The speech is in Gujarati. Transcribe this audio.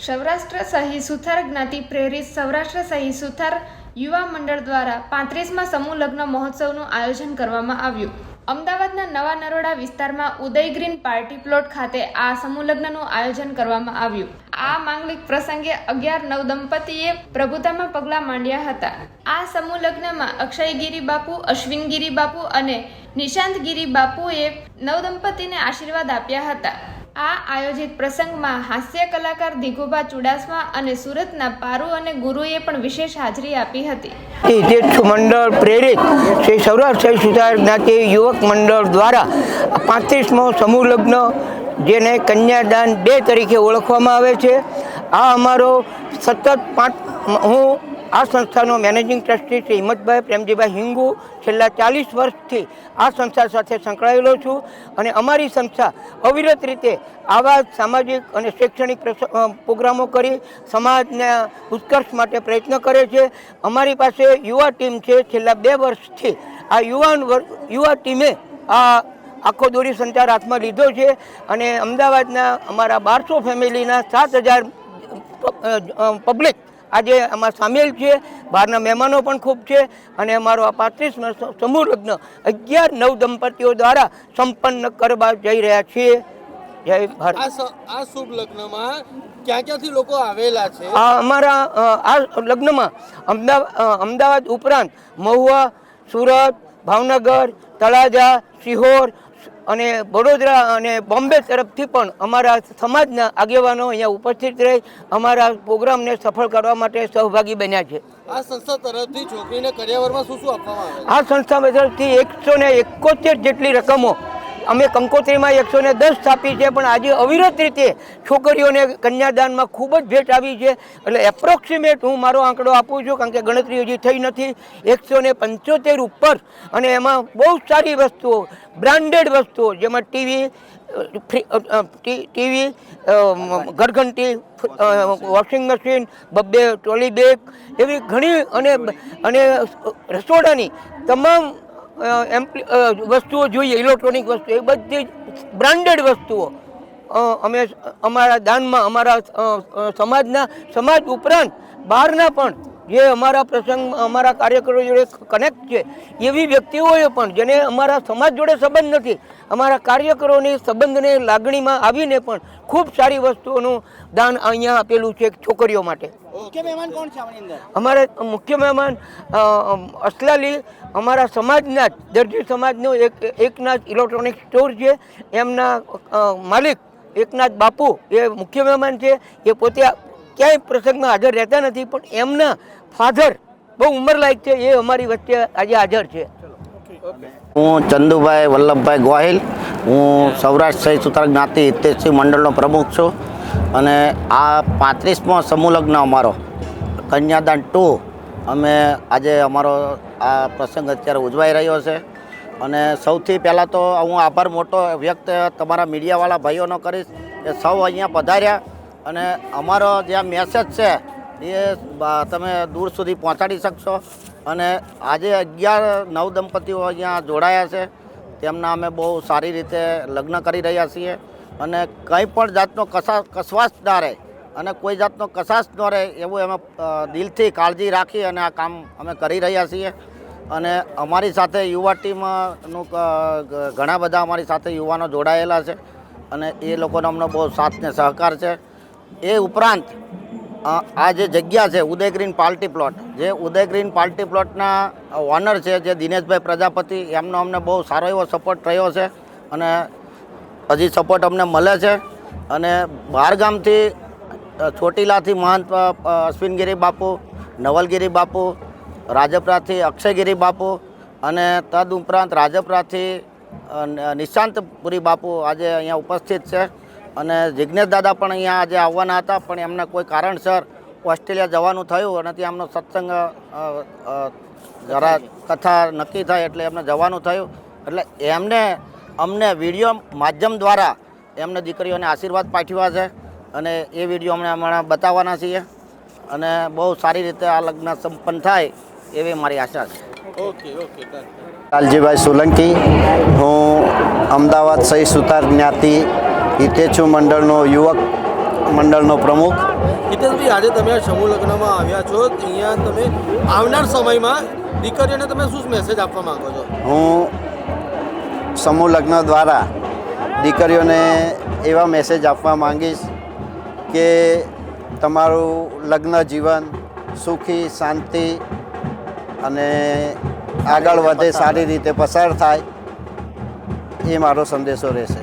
સૌરાષ્ટ્ર સહી સુથાર જ્ઞાતિ પ્રેરિત સૌરાષ્ટ્ર સહી સુથાર યુવા મંડળ દ્વારા 35મા સમૂહ લગ્ન મહોત્સવનું આયોજન કરવામાં આવ્યું। અમદાવાદના નવા નરોડા વિસ્તારમાં ઉદય ગ્રીન પાર્ટી પ્લોટ ખાતે આ સમૂહ લગ્નનું આયોજન કરવામાં આવ્યું। આ માંગલિક પ્રસંગે 11 નવદંપતીએ પ્રભુતામાં પગલાં માંડ્યા હતા। આ સમૂહ લગ્નમાં અક્ષયગીરી બાપુ, અશ્વિનગીરી બાપુ અને નિશાંતગીરી બાપુએ નવદંપતીને આશીર્વાદ આપ્યા હતા। આ આયોજિત પ્રસંગમાં હાસ્ય કલાકાર દિગુભા ચુડાસમા અને સુરતના પારુ અને ગુરુએ પણ વિશેષ હાજરી આપી હતી। તીર્થ મંડળ પ્રેરિત શ્રી સૌરાષ્ટ્ર સુથાર જ્ઞાતિ યુવક મંડળ દ્વારા 35મો સમૂહ લગ્ન જેને કન્યાદાન 2 તરીકે ઓળખવામાં આવે છે। આ અમારો સતત હું આ સંસ્થાનો મેનેજિંગ ટ્રસ્ટી શ્રી હિંમતભાઈ પ્રેમજીભાઈ હિંગુ છેલ્લા 40 વર્ષથી આ સંસ્થા સાથે સંકળાયેલો છું અને અમારી સંસ્થા અવિરત રીતે આવા સામાજિક અને શૈક્ષણિક પ્રોગ્રામો કરી સમાજના ઉત્કર્ષ માટે પ્રયત્ન કરે છે। અમારી પાસે યુવા ટીમ છે। છેલ્લા 2 વર્ષથી આ યુવા ટીમે આ આખો દોરી સંચાર હાથમાં લીધો છે અને અમદાવાદના અમારા 1200 ફેમિલીના 7000 પબ્લિક આજે આમાં સામેલ છે। બહારના મહેમાનો પણ ખૂબ છે અને અમારો આ 35મો સમૂહ લગ્ન 11 નવદંપતીઓ દ્વારા સંપન્ન કરવા જઈ રહ્યા છીએ। જય ભારત। આ શુભ લગ્નમાં ક્યાંથી લોકો આવેલા છે? અમારા આ લગ્નમાં અમદાવાદ ઉપરાંત મહુવા, સુરત, ભાવનગર, તળાજા, સિહોર અને વડોદરા અને બોમ્બે તરફથી પણ અમારા સમાજના આગેવાનો અહીંયા ઉપસ્થિત રહી અમારા પ્રોગ્રામને સફળ કરવા માટે સહભાગી બન્યા છે। આ સંસ્થા તરફથી છોકરીને કરિયાવરમાં શું આપવામાં આવે? આ સંસ્થા તરફથી 171 જેટલી રકમો અમે કંકોત્રીમાં 110 સ્થાપી છે, પણ આજે અવિરત રીતે છોકરીઓને કન્યાદાનમાં ખૂબ જ ભેટ આવી છે। એટલે એપ્રોક્સિમેટ હું મારો આંકડો આપું છું, કારણ કે ગણતરી હજી થઈ નથી, 175 ઉપર। અને એમાં બહુ સારી વસ્તુઓ, બ્રાન્ડેડ વસ્તુઓ, જેમાં ટીવી, ઘરઘંટી, વોશિંગ મશીન, 2 ટ્રોલી બેગ એવી ઘણી અને રસોડાની તમામ વસ્તુઓ જોઈએ, ઇલેક્ટ્રોનિક વસ્તુ, એ બધી બ્રાન્ડેડ વસ્તુઓ અમે અમારા દાનમાં અમારા સમાજ ઉપરાંત બહારના પણ જે અમારા પ્રસંગ અમારા કાર્યકરો જોડે કનેક્ટ છે એવી વ્યક્તિઓએ પણ જેને અમારા સમાજ જોડે સંબંધ નથી, અમારા કાર્યકરોની સંબંધને લાગણીમાં આવીને પણ ખૂબ સારી વસ્તુઓનું દાન અહીંયા આપેલું છે છોકરીઓ માટે। મુખ્ય મહેમાન કોણ છે આની અંદર? અમારે મુખ્ય મહેમાન અસલાલી અમારા સમાજના જ દરજી સમાજનો એકનાથ ઇલેક્ટ્રોનિક સ્ટોર છે, એમના માલિક એકનાથ બાપુ એ મુખ્ય મહેમાન છે। એ પોતે ક્યાંય પ્રસંગમાં હાજર રહેતા નથી, પણ એમના ફાધર બહુ ઉંમરલાયક છે, એ અમારી વચ્ચે આજે હાજર છે। હું ચંદુભાઈ વલ્લભભાઈ ગોહિલ, હું સૌરાષ્ટ્ર સહી સુથાર જ્ઞાતિ હિતેશી મંડળનો પ્રમુખ છું અને આ 35મો સમૂહ લગ્ન અમારો કન્યાદાન 2 અમે આજે અમારો આ પ્રસંગ અત્યારે ઉજવાઈ રહ્યો છે। અને સૌથી પહેલાં તો હું આભાર મોટો વ્યક્ત તમારા મીડિયાવાળા ભાઈઓનો કરીશ કે સૌ અહીંયા પધાર્યા અને અમારો જે આ મેસેજ છે એ તમે દૂર સુધી પહોંચાડી શકશો। અને આજે 11 નવદંપતીઓ અહીંયા જોડાયા છે, તેમના અમે બહુ સારી રીતે લગ્ન કરી રહ્યા છીએ અને કંઈ પણ જાતનો કસવાશ ના રહે અને કોઈ જાતનો કસાશ ન રહે એવું અમે દિલથી કાળજી રાખી અને આ કામ અમે કરી રહ્યા છીએ। અને અમારી સાથે યુવા ટીમનું ઘણા બધા અમારી સાથે યુવાનો જોડાયેલા છે અને એ લોકોનો અમને બહુ સાથ ને સહકાર છે। એ ઉપરાંત આ જે જગ્યા છે ઉદય ગ્રીન પાર્ટી પ્લોટ, જે ઉદય ગ્રીન પાર્ટી પ્લોટના ઓનર છે જે દિનેશભાઈ પ્રજાપતિ, એમનો અમને બહુ સારો એવો સપોર્ટ રહ્યો છે અને હજી સપોર્ટ અમને મળે છે। અને બહારગામથી ચોટીલાથી મહંત અશ્વિનગીરી બાપુ, નવલગીરી બાપુ, રાજપરાથી અક્ષયગીરી બાપુ અને તદ ઉપરાંત રાજપરાથી નિશાંતપુરી બાપુ આજે અહીંયા ઉપસ્થિત છે। અને જિજ્ઞેશ દાદા પણ અહીંયા આજે આવવાના હતા, પણ એમને કોઈ કારણસર ઓસ્ટ્રેલિયા જવાનું થયું અને ત્યાં એમનો સત્સંગ જરા કથા નક્કી થાય એટલે એમને જવાનું થયું, એટલે અમને વિડીયો માધ્યમ દ્વારા એમને દીકરીઓને આશીર્વાદ પાઠવ્યા છે અને એ વિડીયો અમને હમણાં બતાવવાના છીએ અને બહુ સારી રીતે આ લગ્ન સંપન્ન થાય એવી મારી આશા છે। ઓકે। લાલજીભાઈ સોલંકી, હું અમદાવાદ સહી સુથાર જ્ઞાતિ હિતેશી મંડળનો યુવક મંડળનો પ્રમુખ. હિતેશભાઈ, આજે તમે આ સમૂહ લગ્નમાં આવ્યા છો, અહીંયા તમે આવનાર સમયમાં દીકરીઓને તમે શું મેસેજ આપવા માંગો છો? હું સમૂહ લગ્ન દ્વારા દીકરીઓને એવા મેસેજ આપવા માંગીશ કે તમારું લગ્ન જીવન સુખી, શાંતિ અને આગળ વધે, સારી રીતે પસાર થાય, એ મારો સંદેશો રહેશે.